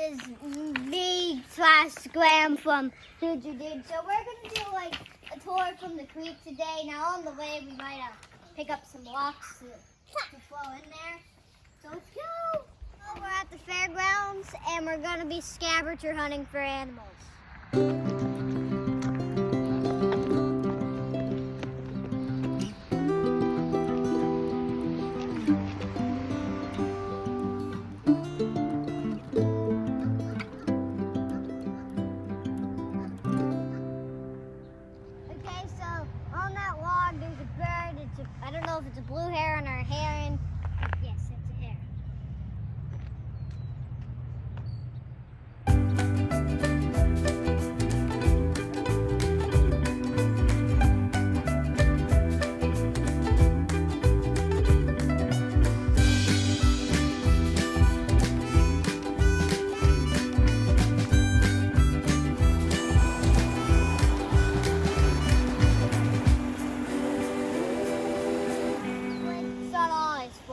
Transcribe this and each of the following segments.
is me / Graham from Hoosier, dude. So we're gonna do like a tour from the creek today. Now on the way we might pick up some rocks to flow in there. So let's go. We're at the fairgrounds and we're gonna be scavenger hunting for animals. I don't know if it's a blue heron or a heron. Yes, it's a heron.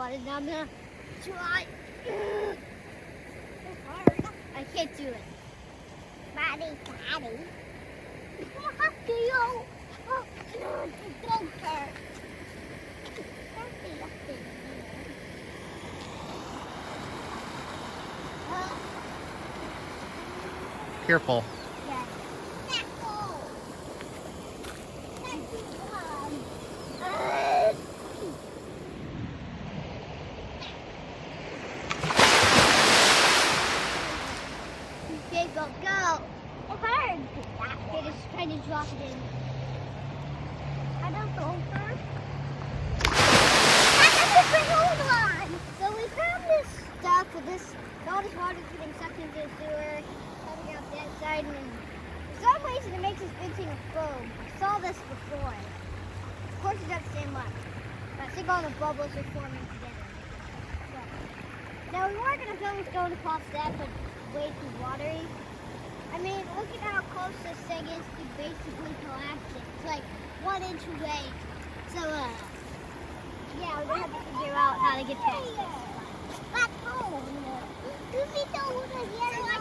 And I'm gonna try. It's hard. I can't do it. Daddy. Oh, don't hurt. Careful. Yes. Okay, go. It's hard. Okay, just try to drop it in. I don't go first. Hold on. So we found this stuff with this. All this water getting sucked into the sewer, coming out that side, and for some reason it makes this big thing of foam. I saw this before. Of course, it doesn't stand much. But I think all the bubbles are forming together. So, now we weren't gonna film this going across that, but way too watery. I mean, look at how close this thing is to basically collapsing. It's like 1 inch away. So, yeah, we're gonna have to figure out how to get past this. Back home. So I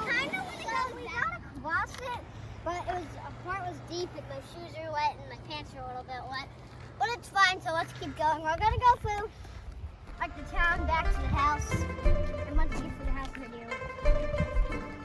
kind of want to go without across it, but a part was deep and my shoes are wet and my pants are a little bit wet. But it's fine, so let's keep going. We're gonna go through like the town back to the house. And once we get to the house, we're gonna do it.